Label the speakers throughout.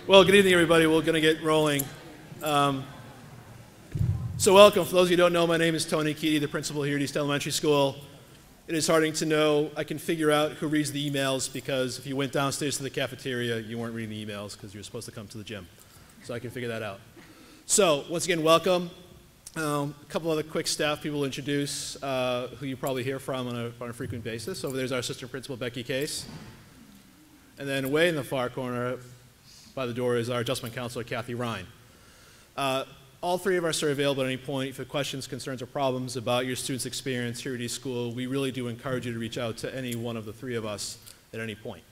Speaker 1: Well, good evening, everybody. We're going to get rolling. So welcome. For those of you who don't know, my name is Tony Keaty, the principal here at East Elementary School. It is heartening to know I can figure out who reads the emails, because if you went downstairs to the cafeteria, you weren't reading the emails because you were supposed to come to the gym. So I can figure that out. So once again, welcome. A couple other quick staff people to introduce who you probably hear from on a frequent basis. Over there's our assistant principal, Becky Case. And then way in the far corner by the door is our adjustment counselor, Kathy Ryan. All three of us are available at any point. If you have questions, concerns, or problems about your student's experience here at East School, we really do encourage you to reach out to any one of the three of us at any point.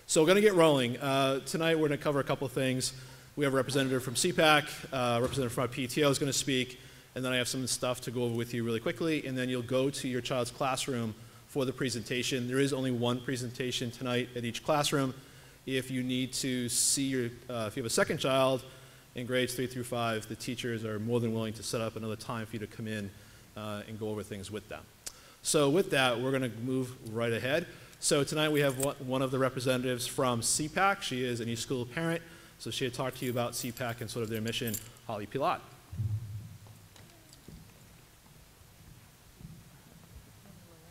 Speaker 1: So we're going to get rolling. Tonight we're going to cover a couple of things. We have a representative from CPAC, a representative from our PTO is going to speak, and then I have some stuff to go over with you really quickly, and then you'll go to your child's classroom for the presentation. There is only one presentation tonight at each classroom. If you need to see if you have a second child in grades 3 through 5, the teachers are more than willing to set up another time for you to come in and go over things with them. So with that, we're going to move right ahead. So tonight we have one of the representatives from CPAC. She is an East School parent, so she'll talk to you about CPAC and sort of their mission. Holly Pilat.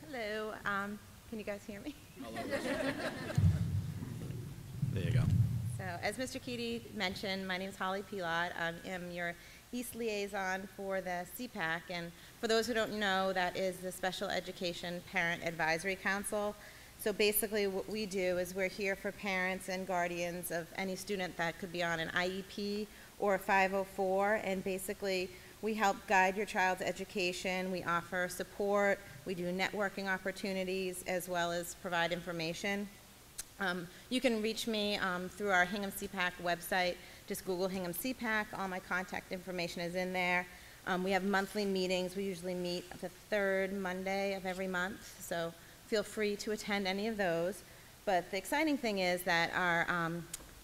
Speaker 2: Hello. Can you guys hear me?
Speaker 1: There you go.
Speaker 2: So, as Mr. Keaty mentioned, my name is Holly Pilat. I am your East Liaison for the CPAC, and for those who don't know, that is the Special Education Parent Advisory Council. So basically what we do is we're here for parents and guardians of any student that could be on an IEP or a 504, and basically we help guide your child's education. We offer support, we do networking opportunities, as well as provide information. You can reach me through our Hingham CPAC website. Just Google Hingham CPAC. All my contact information is in there. We have monthly meetings. We usually meet the third Monday of every month, so feel free to attend any of those. But the exciting thing is that our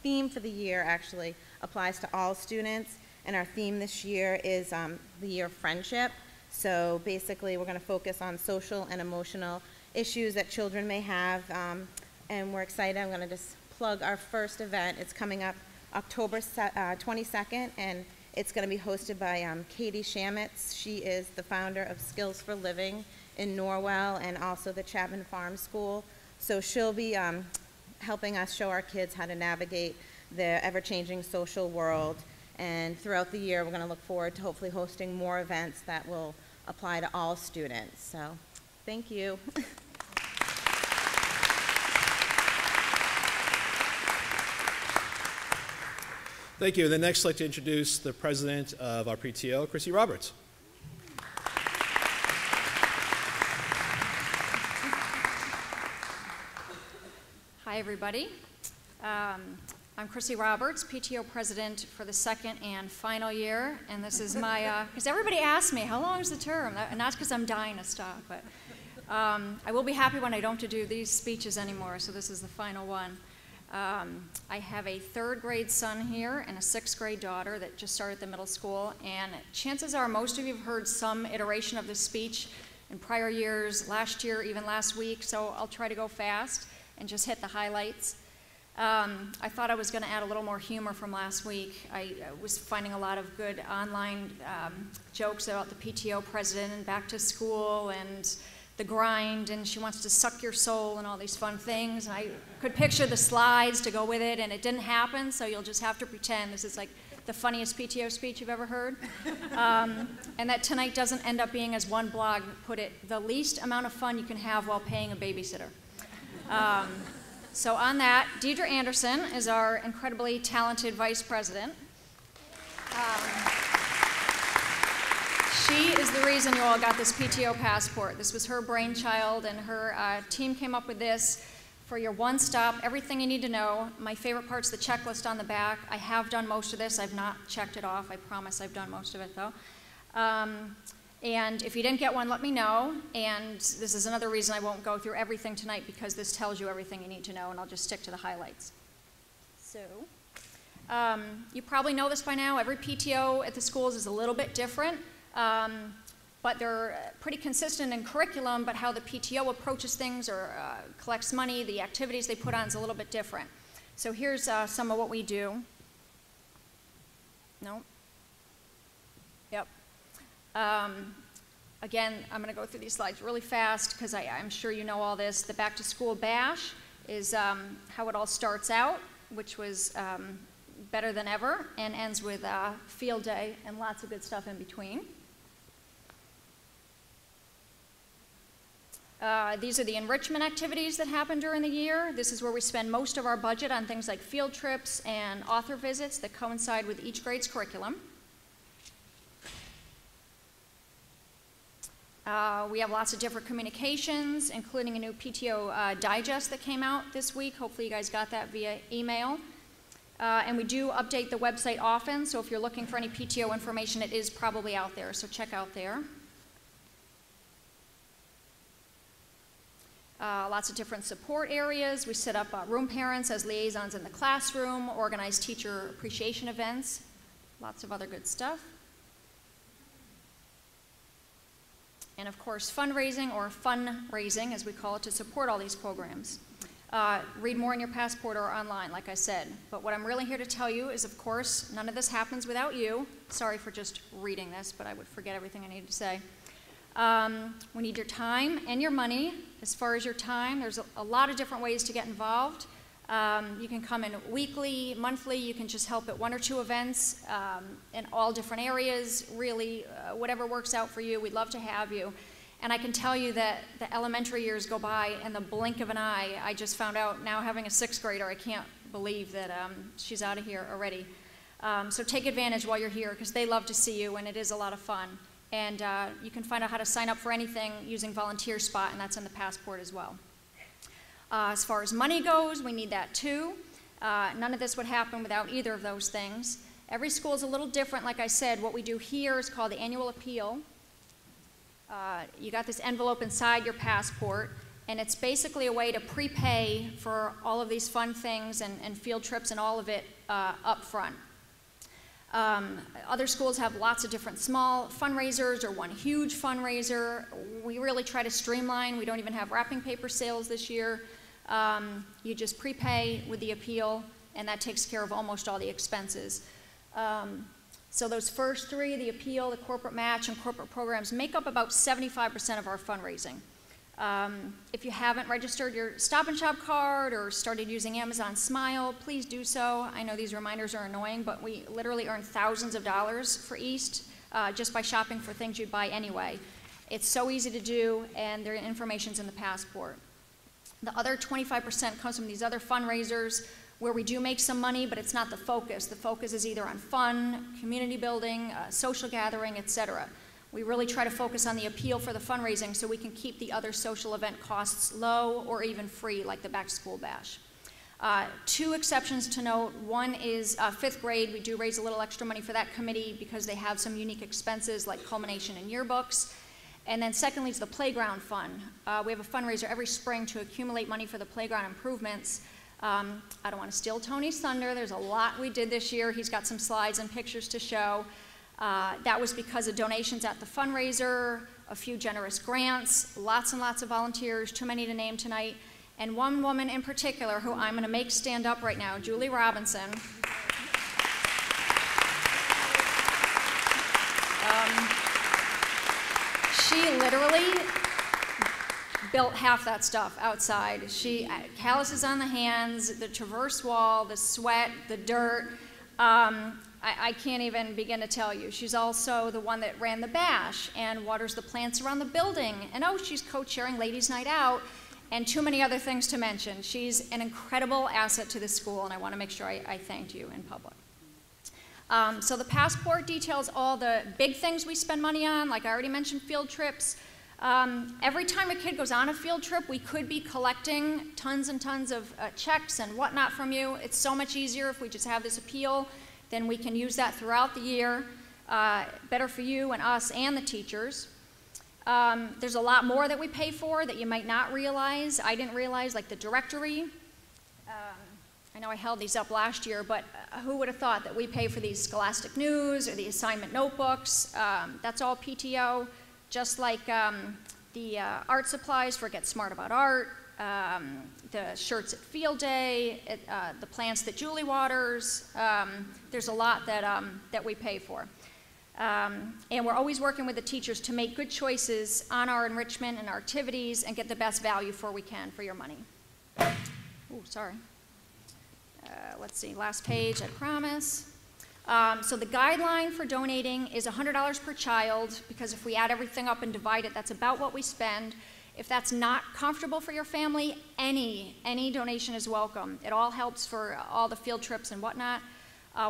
Speaker 2: theme for the year actually applies to all students, and our theme this year is the year of friendship. So basically we're going to focus on social and emotional issues that children may have. And we're excited. I'm going to just plug our first event. It's coming up October 22nd, and it's going to be hosted by Katie Shamitz. She is the founder of Skills for Living in Norwell and also the Chapman Farm School. So she'll be helping us show our kids how to navigate the ever-changing social world. And throughout the year, we're going to look forward to hopefully hosting more events that will apply to all students. So thank you.
Speaker 1: Thank you. And then next, I'd like to introduce the president of our PTO, Chrissy Roberts.
Speaker 3: Hi, everybody. I'm Chrissy Roberts, PTO president for the second and final year. And this is my, because everybody asks me, how long is the term? Not because I'm dying to stop, but I will be happy when I don't have to do these speeches anymore, so this is the final one. I have a 3rd grade son here and a 6th grade daughter that just started the middle school, and chances are most of you have heard some iteration of this speech in prior years, last year, even last week, so I'll try to go fast and just hit the highlights. I thought I was going to add a little more humor from last week. I was finding a lot of good online jokes about the PTO president and back to school and the grind, and she wants to suck your soul and all these fun things. And I could picture the slides to go with it, and it didn't happen, so you'll just have to pretend this is like the funniest PTO speech you've ever heard. And that tonight doesn't end up being, as one blog put it, the least amount of fun you can have while paying a babysitter. So on that, Deidre Anderson is our incredibly talented vice president. She is the reason you all got this PTO passport. This was her brainchild, and her team came up with this for your one-stop, everything you need to know. My favorite part's the checklist on the back. I have done most of this. I've not checked it off. I promise I've done most of it, though. And if you didn't get one, let me know. And this is another reason I won't go through everything tonight, because this tells you everything you need to know, and I'll just stick to the highlights. So you probably know this by now. Every PTO at the schools is a little bit different. But they're pretty consistent in curriculum, but how the PTO approaches things or collects money, the activities they put on is a little bit different. So here's some of what we do. No? Yep. Again, I'm going to go through these slides really fast because I'm sure you know all this. The Back to School Bash is how it all starts out, which was better than ever, and ends with field day and lots of good stuff in between. These are the enrichment activities that happen during the year. This is where we spend most of our budget on things like field trips and author visits that coincide with each grade's curriculum. We have lots of different communications, including a new PTO digest that came out this week. Hopefully you guys got that via email. And we do update the website often, so if you're looking for any PTO information, it is probably out there, so check out there. Lots of different support areas. We set up room parents as liaisons in the classroom, organize teacher appreciation events, lots of other good stuff. And of course, fundraising, or FUNraising, as we call it, to support all these programs. Read more in your passport or online, like I said. But what I'm really here to tell you is, of course, none of this happens without you. Sorry for just reading this, but I would forget everything I needed to say. We need your time and your money. As far as your time, there's a lot of different ways to get involved. You can come in weekly, monthly. You can just help at 1 or 2 events in all different areas. Really, whatever works out for you, we'd love to have you. And I can tell you that the elementary years go by in the blink of an eye. I just found out now, having a 6th grader, I can't believe that she's out of here already. So take advantage while you're here, because they love to see you, and it is a lot of fun. And you can find out how to sign up for anything using Volunteer Spot, and that's in the passport as well. As far as money goes, we need that too. None of this would happen without either of those things. Every school is a little different. Like I said, what we do here is called the annual appeal. You got this envelope inside your passport, and it's basically a way to prepay for all of these fun things and field trips and all of it up front. Other schools have lots of different small fundraisers or one huge fundraiser. We really try to streamline. We don't even have wrapping paper sales this year. You just prepay with the appeal, and that takes care of almost all the expenses. So those first 3, the appeal, the corporate match, and corporate programs, make up about 75% of our fundraising. If you haven't registered your Stop and Shop card or started using Amazon Smile, please do so. I know these reminders are annoying, but we literally earn thousands of dollars for East just by shopping for things you'd buy anyway. It's so easy to do, and their information's in the passport. The other 25% comes from these other fundraisers where we do make some money, but it's not the focus. The focus is either on fun, community building, social gathering, etc. We really try to focus on the appeal for the fundraising so we can keep the other social event costs low or even free, like the Back to School Bash. 2 exceptions to note. One is 5th grade. We do raise a little extra money for that committee because they have some unique expenses like culmination and yearbooks. And then secondly is the playground fund. We have a fundraiser every spring to accumulate money for the playground improvements. I don't want to steal Tony's thunder. There's a lot we did this year. He's got some slides and pictures to show. That was because of donations at the fundraiser, a few generous grants, lots and lots of volunteers, too many to name tonight, and one woman in particular who I'm going to make stand up right now, Julie Robinson. She literally built half that stuff outside. She calluses on the hands, the traverse wall, the sweat, the dirt. I can't even begin to tell you. She's also the one that ran the bash and waters the plants around the building. And oh, she's co-chairing Ladies' Night Out and too many other things to mention. She's an incredible asset to the school, and I want to make sure I thanked you in public. So the passport details all the big things we spend money on, like I already mentioned, field trips. Every time a kid goes on a field trip, we could be collecting tons and tons of checks and whatnot from you. It's so much easier if we just have this appeal. Then we can use that throughout the year. Better for you and us and the teachers. There's a lot more that we pay for that you might not realize. I didn't realize, like the directory. I know I held these up last year, but who would have thought that we pay for these Scholastic News or the assignment notebooks? That's all PTO. Just like the art supplies for Get Smart About Art, the shirts at field day, the plants that Julie waters. There's a lot that we pay for. And we're always working with the teachers to make good choices on our enrichment and our activities and get the best value we can for your money. Oh, sorry. Let's see, last page, I promise. So the guideline for donating is $100 per child, because if we add everything up and divide it, that's about what we spend. If that's not comfortable for your family, any donation is welcome. It all helps for all the field trips and whatnot.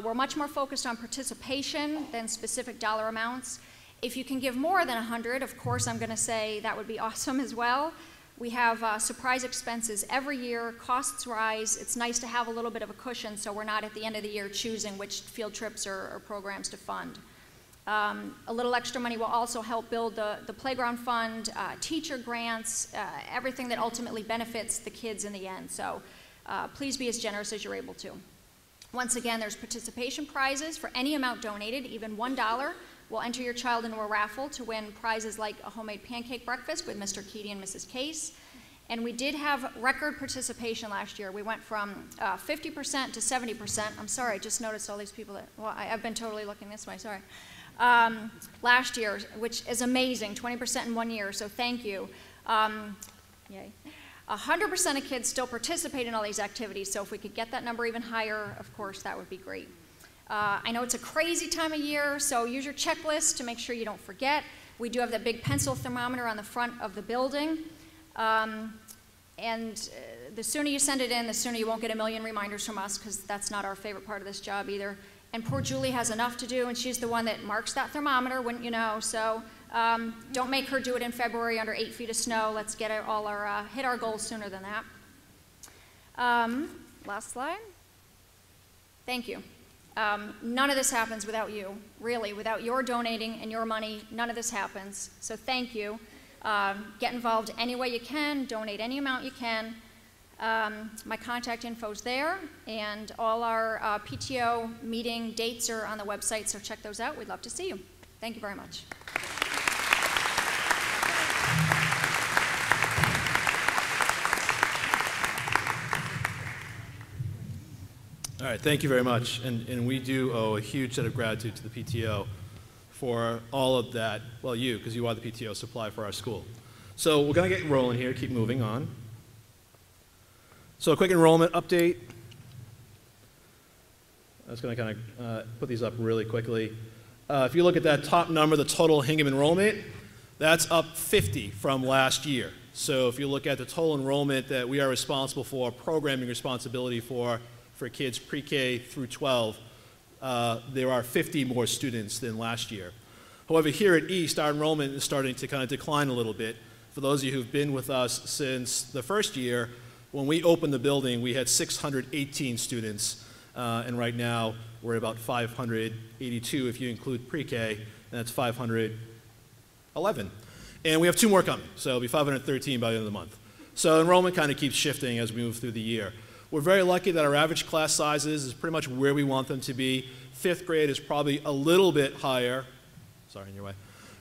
Speaker 3: We're much more focused on participation than specific dollar amounts. If you can give more than 100, of course, I'm going to say that would be awesome as well. We have surprise expenses every year. Costs rise. It's nice to have a little bit of a cushion so we're not at the end of the year choosing which field trips or programs to fund. A little extra money will also help build the playground fund, teacher grants, everything that ultimately benefits the kids in the end. So please be as generous as you're able to. Once again, there's participation prizes for any amount donated, even $1. We'll enter your child into a raffle to win prizes like a homemade pancake breakfast with Mr. Keaty and Mrs. Case. And we did have record participation last year. We went from 50% to 70%. I'm sorry, I just noticed all these people that, well, I've been totally looking this way, sorry. Last year, which is amazing, 20% in 1 year, so thank you. Yay. 100% of kids still participate in all these activities, so if we could get that number even higher, of course, that would be great. I know it's a crazy time of year, so use your checklist to make sure you don't forget. We do have that big pencil thermometer on the front of the building. And the sooner you send it in, the sooner you won't get a million reminders from us, because that's not our favorite part of this job either. And poor Julie has enough to do, and she's the one that marks that thermometer, wouldn't you know? So don't make her do it in February under 8 feet of snow. Let's get all our, hit our goals sooner than that. Last slide. Thank you. None of this happens without you, really. Without your donating and your money, none of this happens. So thank you. Get involved any way you can, donate any amount you can. My contact info's there, and all our PTO meeting dates are on the website, so check those out. We'd love to see you. Thank you very much.
Speaker 1: All right, thank you very much. And we do owe a huge set of gratitude to the PTO for all of that, well, you, because you are the PTO supply for our school. So we're going to get rolling here, keep moving on. So a quick enrollment update. I was going to kind of put these up really quickly. If you look at that top number, the total Hingham enrollment, that's up 50 from last year. So if you look at the total enrollment that we are responsible for, programming responsibility for kids pre-K through 12, there are 50 more students than last year. However, here at East, our enrollment is starting to kind of decline a little bit. For those of you who've been with us since the first year, when we opened the building, we had 618 students, and right now we're at about 582 if you include pre-K, and that's 511. And we have 2 more coming, so it'll be 513 by the end of the month. So enrollment kind of keeps shifting as we move through the year. We're very lucky that our average class sizes is pretty much where we want them to be. 5th grade is probably a little bit higher, sorry, in your way,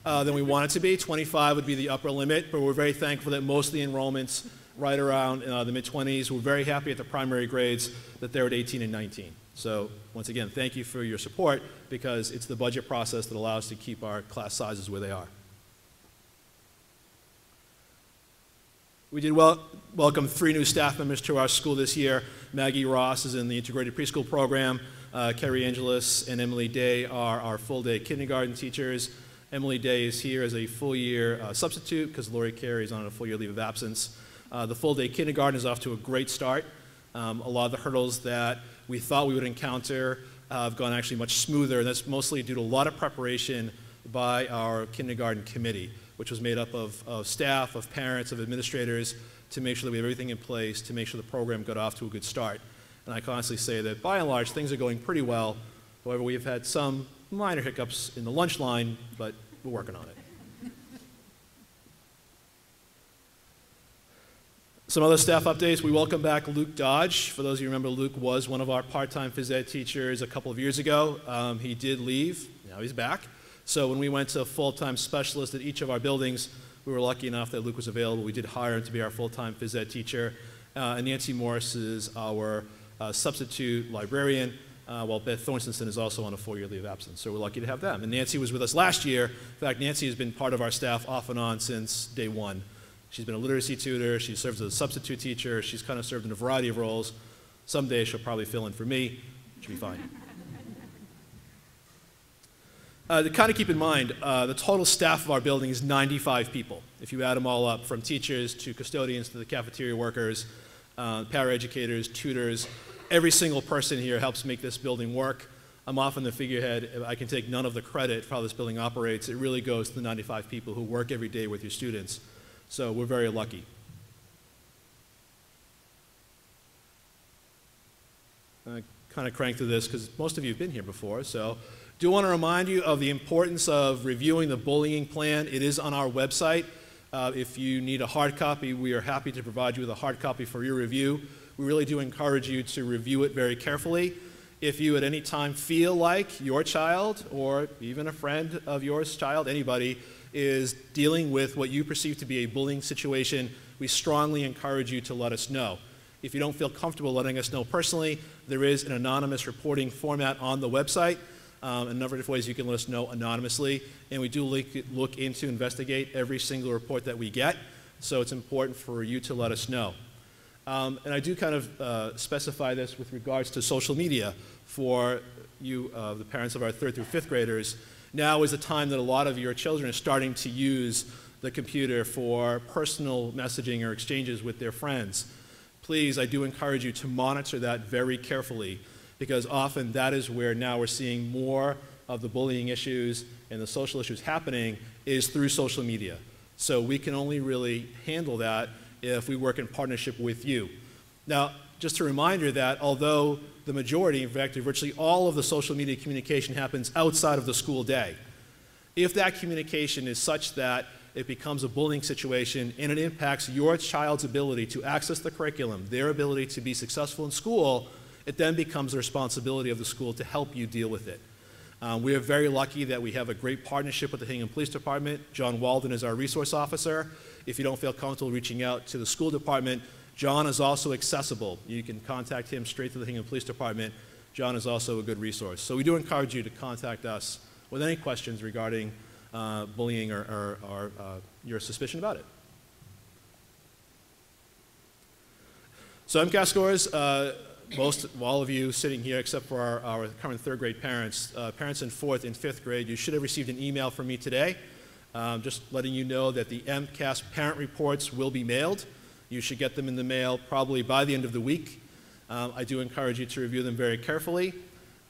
Speaker 1: than we want it to be. 25 would be the upper limit, but we're very thankful that most of the enrollments right around the mid-20s. We're very happy at the primary grades that they're at 18 and 19. So once again, thank you for your support, because it's the budget process that allows us to keep our class sizes where they are. We did welcome 3 new staff members to our school this year. Maggie Ross is in the integrated preschool program. Kerry Angelis and Emily Day are our full-day kindergarten teachers. Emily Day is here as a full-year substitute because Lori Carey is on a full-year leave of absence. The full-day kindergarten is off to a great start. A lot of the hurdles that we thought we would encounter have gone actually much smoother, and that's mostly due to a lot of preparation by our kindergarten committee, which was made up of staff, of parents, of administrators, to make sure that we have everything in place to make sure the program got off to a good start. And I can honestly say that by and large, things are going pretty well. However, we've had some minor hiccups in the lunch line, but we're working on it. Some other staff updates. We welcome back Luke Dodge. For those of you who remember, Luke was one of our part-time phys ed teachers a couple of years ago. He did leave. Now he's back. So when we went to full-time specialists at each of our buildings, We were lucky enough that Luke was available. We did hire him to be our full-time phys ed teacher. And Nancy Morris is our substitute librarian, while Beth Thorstenson is also on a 4-year leave of absence. So we're lucky to have them. And Nancy was with us last year. In fact, Nancy has been part of our staff off and on since day one. She's been a literacy tutor. She serves as a substitute teacher. She's kind of served in a variety of roles. Someday she'll probably fill in for me. She'll be fine. To kind of keep in mind, the total staff of our building is 95 people. If you add them all up, from teachers to custodians to the cafeteria workers, paraeducators, tutors, every single person here helps make this building work. I'm often the figurehead. I can take none of the credit for how this building operates. It really goes to the 95 people who work every day with your students. So we're very lucky. I kind of cranked through this because most of you have been here before. So do want to remind you of the importance of reviewing the bullying plan. It is on our website. If you need a hard copy, we are happy to provide you with a hard copy for your review. We really do encourage you to review it very carefully. If you at any time feel like your child, or even a friend of yours child, anybody, is dealing with what you perceive to be a bullying situation, we strongly encourage you to let us know. If you don't feel comfortable letting us know personally, there is an anonymous reporting format on the website. A number of different ways you can let us know anonymously, and we do look into, investigate every single report that we get, so it's important for you to let us know. And I do kind of specify this with regards to social media for you, the parents of our 3rd through 5th graders. Now is the time that a lot of your children are starting to use the computer for personal messaging or exchanges with their friends. Please, I do encourage you to monitor that very carefully, because often that is where now we're seeing more of the bullying issues and the social issues happening is through social media. So we can only really handle that if we work in partnership with you. Now, just a reminder that although the majority, in fact, virtually all of the social media communication happens outside of the school day, if that communication is such that it becomes a bullying situation and it impacts your child's ability to access the curriculum, their ability to be successful in school, it then becomes the responsibility of the school to help you deal with it. We are very lucky that we have a great partnership with the Hingham Police Department. John Walden is our resource officer. If you don't feel comfortable reaching out to the school department, John is also accessible. You can contact him straight through the Hingham Police Department. John is also a good resource. So we do encourage you to contact us with any questions regarding bullying or your suspicion about it. So MCAS scores, all of you sitting here, except for our current 3rd grade parents, parents in 4th and 5th grade, you should have received an email from me today, just letting you know that the MCAS parent reports will be mailed. You should get them in the mail probably by the end of the week. I do encourage you to review them very carefully.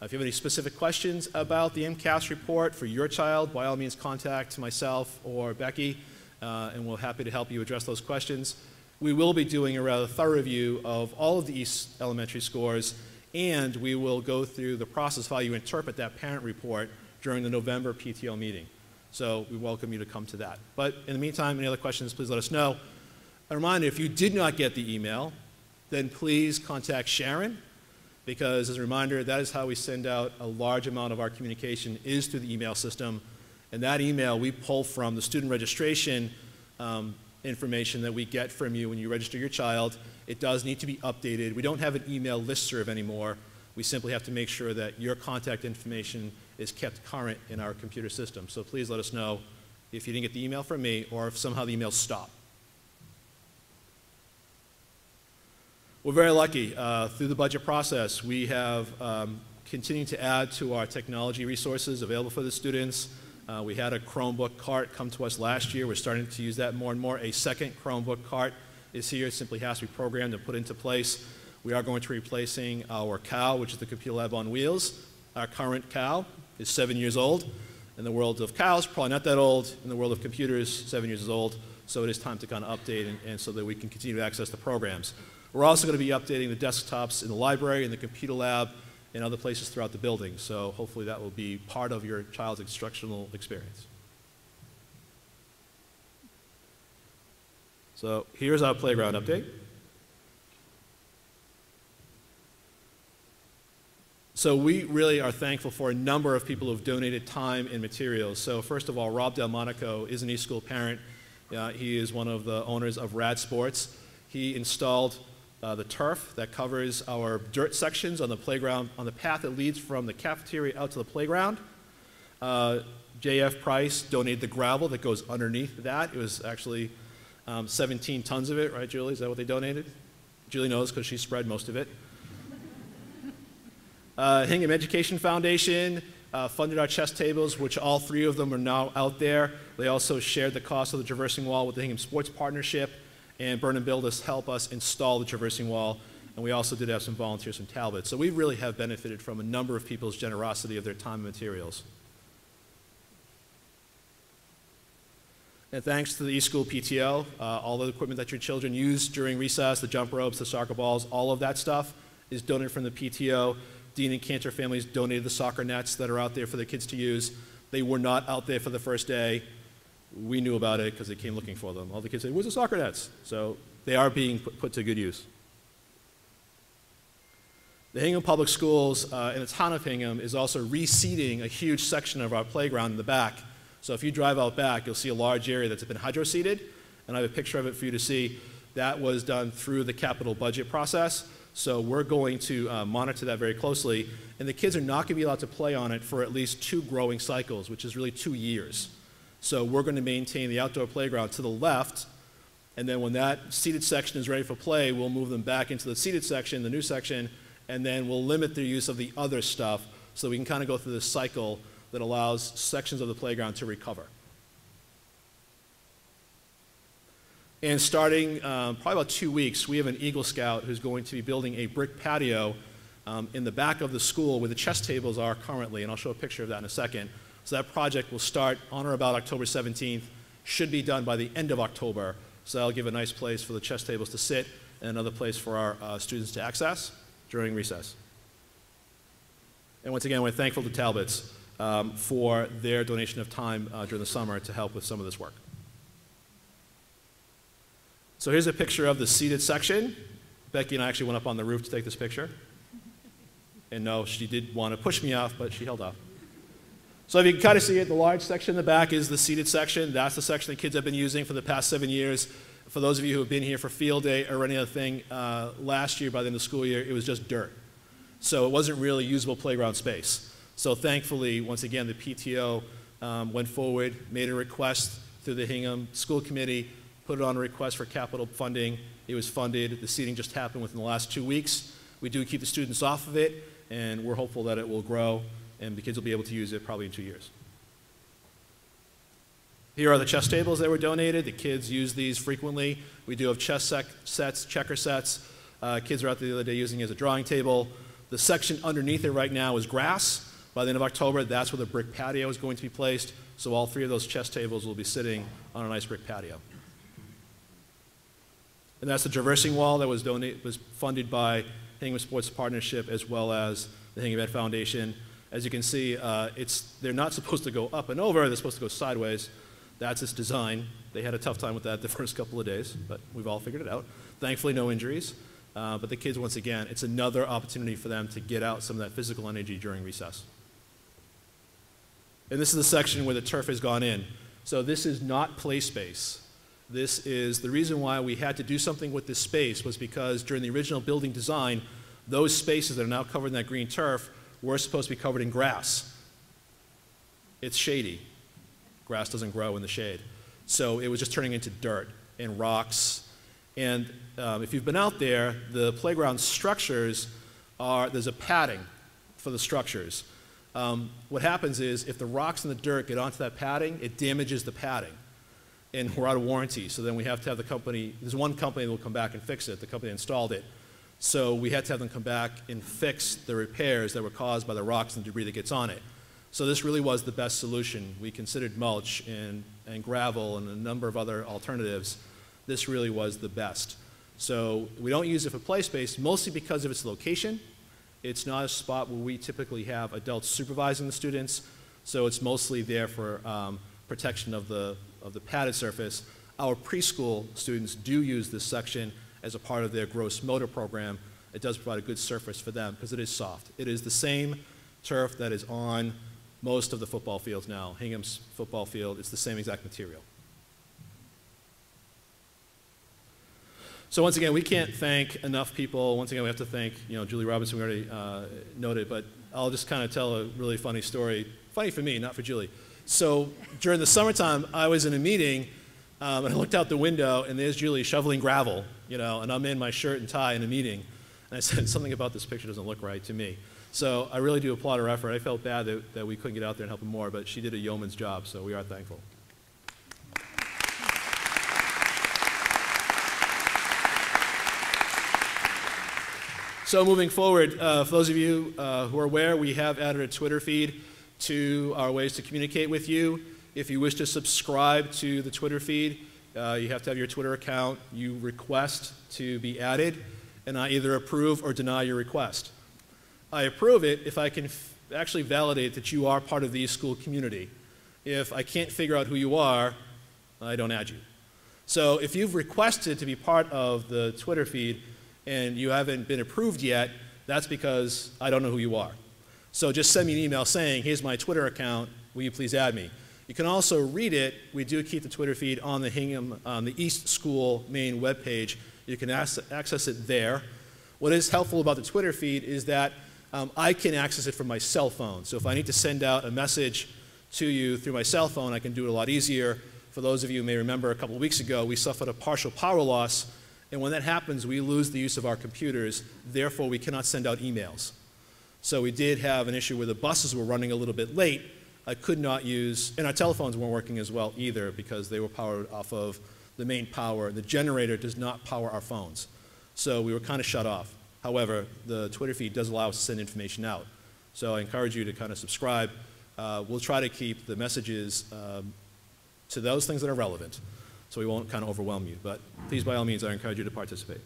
Speaker 1: If you have any specific questions about the MCAS report for your child, by all means contact myself or Becky, and we're happy to help you address those questions. We will be doing a rather thorough review of all of the East Elementary scores, and we will go through the process of how you interpret that parent report during the November PTO meeting. So we welcome you to come to that. But in the meantime, any other questions, please let us know. A reminder, if you did not get the email, then please contact Sharon, because as a reminder, that is how we send out a large amount of our communication is through the email system. And that email we pull from the student registration information that we get from you when you register your child. It does need to be updated. We don't have an email listserv anymore. We simply have to make sure that your contact information is kept current in our computer system. So please let us know if you didn't get the email from me or if somehow the emails stop. We're very lucky. Through the budget process, we have continued to add to our technology resources available for the students. We had a Chromebook cart come to us last year. We're starting to use that more and more. A second Chromebook cart is here. It simply has to be programmed and put into place. We are going to be replacing our COW, which is the Computer Lab on Wheels. Our current COW is 7 years old. In the world of cows, probably not that old. In the world of computers, 7 years old. So it is time to kind of update and so that we can continue to access the programs. We're also going to be updating the desktops in the library, in the computer lab, and other places throughout the building. So hopefully that will be part of your child's instructional experience. So here's our playground update. So we really are thankful for a number of people who have donated time and materials. So first of all, Rob Delmonico is an East School parent. He is one of the owners of Rad Sports. He installed the turf that covers our dirt sections on the playground, on the path that leads from the cafeteria out to the playground. J.F. Price donated the gravel that goes underneath that. It was actually 17 tons of it, right, Julie? Is that what they donated? Julie knows because she spread most of it. Hingham Education Foundation funded our chess tables, which all 3 of them are now out there. They also shared the cost of the traversing wall with the Hingham Sports Partnership, and Burn and Build us help us install the traversing wall, and we also did have some volunteers from Talbot. So we really have benefited from a number of people's generosity of their time and materials. And thanks to the eSchool PTO, all the equipment that your children use during recess, the jump ropes, the soccer balls, all of that stuff is donated from the PTO. Dean and Cantor families donated the soccer nets that are out there for the kids to use. They were not out there for the first day. We knew about it because they came looking for them. All the kids said, "Where's the soccer nets?" So they are being put to good use. The Hingham Public Schools in the town of Hingham is also reseeding a huge section of our playground in the back. So if you drive out back, you'll see a large area that's been hydro-seeded, and I have a picture of it for you to see. That was done through the capital budget process. So we're going to monitor that very closely, and the kids are not going to be allowed to play on it for at least 2 growing cycles, which is really 2 years. So we're going to maintain the outdoor playground to the left, and then when that seated section is ready for play, we'll move them back into the seated section, the new section, and then we'll limit their use of the other stuff so we can kind of go through this cycle that allows sections of the playground to recover. And starting probably about 2 weeks, we have an Eagle Scout who's going to be building a brick patio in the back of the school where the chess tables are currently, and I'll show a picture of that in a second. So that project will start on or about October 17th, should be done by the end of October. So that'll give a nice place for the chess tables to sit and another place for our students to access during recess. And once again, we're thankful to Talbots for their donation of time during the summer to help with some of this work. So here's a picture of the seated section. Becky and I actually went up on the roof to take this picture. And no, she did want to push me off, but she held off. So if you can kind of see it, the large section in the back is the seated section. That's the section the kids have been using for the past 7 years. For those of you who have been here for field day or any other thing, last year, by the end of the school year, it was just dirt. So it wasn't really usable playground space. So thankfully, once again, the PTO went forward, made a request through the Hingham School Committee, put it on a request for capital funding. It was funded. The seating just happened within the last 2 weeks. We do keep the students off of it, and we're hopeful that it will grow, and the kids will be able to use it probably in 2 years. Here are the chess tables that were donated. The kids use these frequently. We do have chess sets, checker sets. Kids were out there the other day using it as a drawing table. The section underneath it right now is grass. By the end of October, that's where the brick patio is going to be placed. So all 3 of those chess tables will be sitting on a nice brick patio. And that's the traversing wall that was funded by Hingham Sports Partnership as well as the Hingham Ed Foundation. As you can see, they're not supposed to go up and over. They're supposed to go sideways. That's its design. They had a tough time with that the first couple of days, but we've all figured it out. Thankfully, no injuries. But the kids, once again, it's another opportunity for them to get out some of that physical energy during recess. And this is the section where the turf has gone in. So this is not play space. This is the reason why we had to do something with this space was because during the original building design, those spaces that are now covered in that green turf were supposed to be covered in grass. It's shady. Grass doesn't grow in the shade. So it was just turning into dirt and rocks. And if you've been out there, the playground structures there's a padding for the structures. What happens is if the rocks and the dirt get onto that padding, it damages the padding. And we're out of warranty, so then we have to have the company, there's one company that will come back and fix it, the company that installed it. So we had to have them come back and fix the repairs that were caused by the rocks and debris that gets on it. So this really was the best solution. We considered mulch and gravel and a number of other alternatives. This really was the best. So we don't use it for play space, mostly because of its location. It's not a spot where we typically have adults supervising the students, so it's mostly there for protection of the padded surface. Our preschool students do use this section as a part of their gross motor program. It does provide a good surface for them because it is soft. It is the same turf that is on most of the football fields now. Hingham's football field, it's the same exact material. So once again, we can't thank enough people. Once again, we have to thank Julie Robinson, we already noted, but I'll just kind of tell a really funny story. Funny for me, not for Julie. So during the summertime, I was in a meeting, and I looked out the window, and there's Julie shoveling gravel, and I'm in my shirt and tie in a meeting. And I said, something about this picture doesn't look right to me. So I really do applaud her effort. I felt bad that we couldn't get out there and help her more, but she did a yeoman's job, so we are thankful. So moving forward, for those of you who are aware, we have added a Twitter feed to our ways to communicate with you. If you wish to subscribe to the Twitter feed, you have to have your Twitter account. You request to be added, and I either approve or deny your request. I approve it if I can actually validate that you are part of the school community. If I can't figure out who you are, I don't add you. So if you've requested to be part of the Twitter feed and you haven't been approved yet, that's because I don't know who you are. So just send me an email saying, here's my Twitter account, will you please add me? You can also read it. We do keep the Twitter feed on the the East School main webpage. You can access it there. What is helpful about the Twitter feed is that I can access it from my cell phone. So if I need to send out a message to you through my cell phone, I can do it a lot easier. For those of you who may remember, a couple of weeks ago, we suffered a partial power loss. And when that happens, we lose the use of our computers. Therefore, we cannot send out emails. So we did have an issue where the buses were running a little bit late. I could not use, and our telephones weren't working as well either because they were powered off of the main power. The generator does not power our phones. So we were kind of shut off. However, the Twitter feed does allow us to send information out. So I encourage you to kind of subscribe. We'll try to keep the messages to those things that are relevant, so we won't kind of overwhelm you. But please, by all means, I encourage you to participate.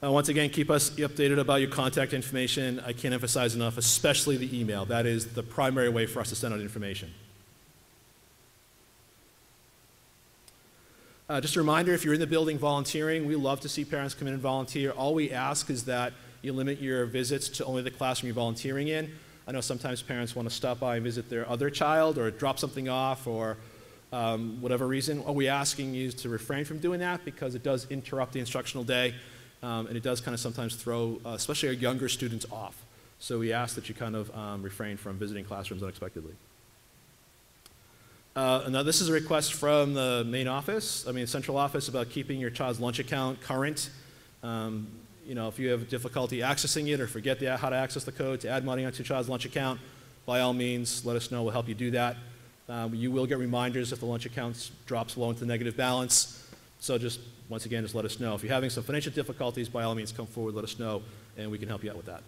Speaker 1: Once again, keep us updated about your contact information. I can't emphasize enough, especially the email. That is the primary way for us to send out information. Just a reminder, if you're in the building volunteering, we love to see parents come in and volunteer. All we ask is that you limit your visits to only the classroom you're volunteering in. I know sometimes parents want to stop by and visit their other child or drop something off or whatever reason. All we're asking you is to refrain from doing that because it does interrupt the instructional day and it does kind of sometimes throw, especially our younger students, off. So we ask that you kind of refrain from visiting classrooms unexpectedly. Now this is a request from the main office, central office, about keeping your child's lunch account current. If you have difficulty accessing it or forget how to access the code to add money onto your child's lunch account, by all means, let us know. We'll help you do that. You will get reminders if the lunch account drops low into negative balance. So once again, just let us know. If you're having some financial difficulties, by all means, come forward, let us know, and we can help you out with that.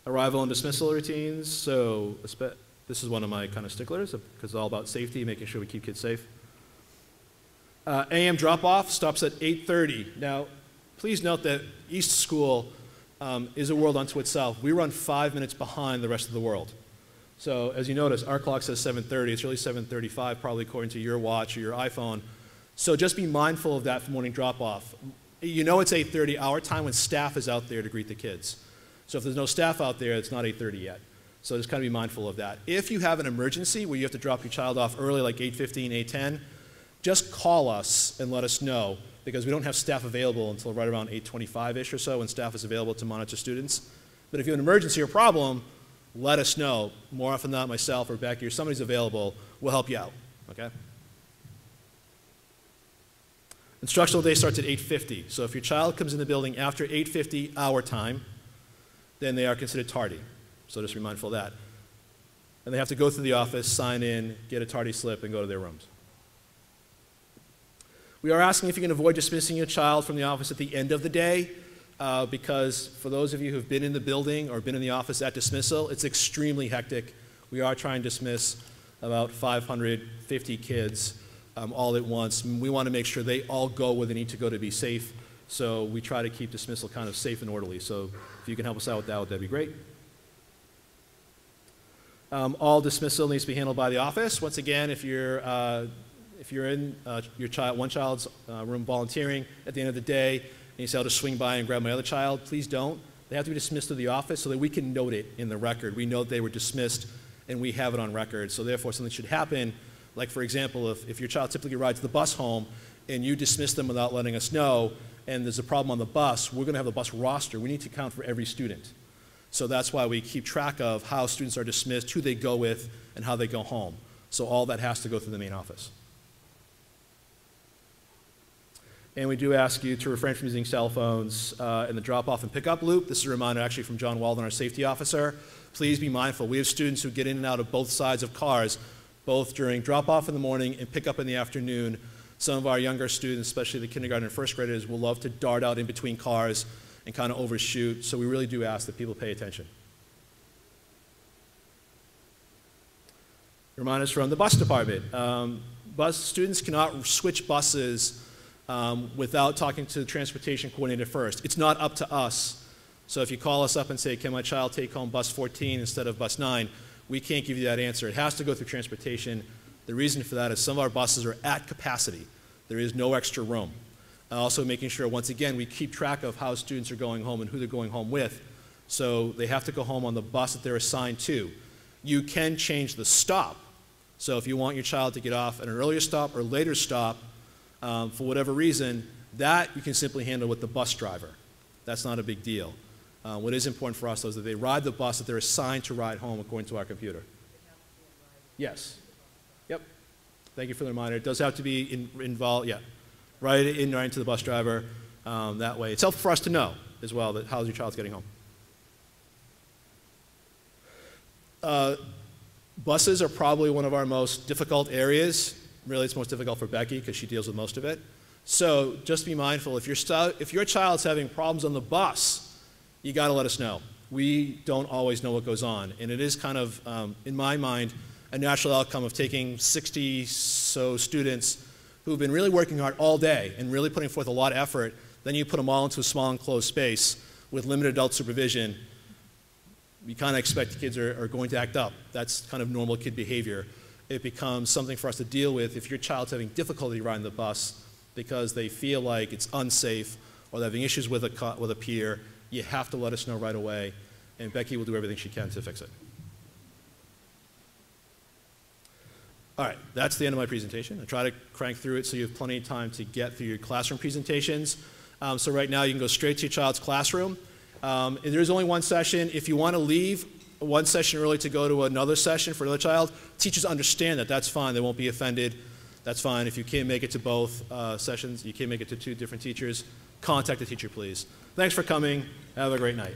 Speaker 1: Arrival and dismissal routines. So this is one of my kind of sticklers because it's all about safety, making sure we keep kids safe. AM drop-off stops at 8:30. Now, please note that East School is a world unto itself. We run 5 minutes behind the rest of the world. So as you notice, our clock says 7:30. It's really 7:35, probably according to your watch or your iPhone. So just be mindful of that for morning drop-off. You know it's 8:30 our time when staff is out there to greet the kids. So if there's no staff out there, it's not 8:30 yet. So just kind of be mindful of that. If you have an emergency where you have to drop your child off early, like 8:15, 8:10, just call us and let us know because we don't have staff available until right around 8:25-ish or so when staff is available to monitor students. But if you have an emergency or problem, let us know. More often than not, myself or Becky or somebody's available, we'll help you out, okay? Instructional day starts at 8:50. So if your child comes in the building after 8:50 our time, then they are considered tardy. So just be mindful of that. And they have to go through the office, sign in, get a tardy slip, and go to their rooms. We are asking if you can avoid dismissing your child from the office at the end of the day because for those of you who have been in the building or been in the office at dismissal, it's extremely hectic. We are trying to dismiss about 550 kids all at once. We want to make sure they all go where they need to go to be safe. So we try to keep dismissal kind of safe and orderly. So if you can help us out with that, that'd be great. All dismissal needs to be handled by the office. Once again, if you're in one child's room volunteering at the end of the day and you say, I'll just swing by and grab my other child, please don't. They have to be dismissed to the office so that we can note it in the record. We know they were dismissed and we have it on record. So therefore, something should happen Like, for example, if your child typically rides the bus home and you dismiss them without letting us know, and there's a problem on the bus, we're going to have a bus roster. We need to count for every student. So that's why we keep track of how students are dismissed, who they go with, and how they go home. So all that has to go through the main office. And we do ask you to refrain from using cell phones in the drop-off and pick-up loop. This is a reminder actually from John Walden, our safety officer. Please be mindful. We have students who get in and out of both sides of cars, both during drop-off in the morning and pick-up in the afternoon. Some of our younger students, especially the kindergarten and first graders, will love to dart out in between cars and kind of overshoot. So we really do ask that people pay attention. Reminders from the bus department. Bus students cannot switch buses without talking to the transportation coordinator first. It's not up to us. So if you call us up and say, can my child take home bus 14 instead of bus 9, we can't give you that answer. It has to go through transportation. The reason for that is some of our buses are at capacity. There is no extra room. Also making sure, once again, we keep track of how students are going home and who they're going home with. So they have to go home on the bus that they're assigned to. You can change the stop. So if you want your child to get off at an earlier stop or later stop, for whatever reason, that you can simply handle with the bus driver. That's not a big deal. What is important for us, though, is that they ride the bus that they're assigned to ride home according to our computer. Yes. Yep. Thank you for the reminder. It does have to be involved, yeah. Right into the bus driver that way. It's helpful for us to know as well that how your child's getting home. Buses are probably one of our most difficult areas. Really, it's most difficult for Becky because she deals with most of it. So just be mindful. If your child's having problems on the bus, you got to let us know. We don't always know what goes on. And it is kind of, in my mind, a natural outcome of taking 60 so students who've been really working hard all day and really putting forth a lot of effort. Then you put them all into a small enclosed space with limited adult supervision. You kind of expect the kids are going to act up. That's kind of normal kid behavior. It becomes something for us to deal with if your child's having difficulty riding the bus because they feel like it's unsafe or they're having issues with a peer. You have to let us know right away, and Becky will do everything she can to fix it. All right, that's the end of my presentation. I try to crank through it so you have plenty of time to get through your classroom presentations. So right now you can go straight to your child's classroom. There's only one session. If you want to leave one session early to go to another session for another child, teachers understand that. That's fine. They won't be offended. That's fine. If you can't make it to both sessions, you can't make it to 2 different teachers, contact the teacher, please. Thanks for coming. Have a great night.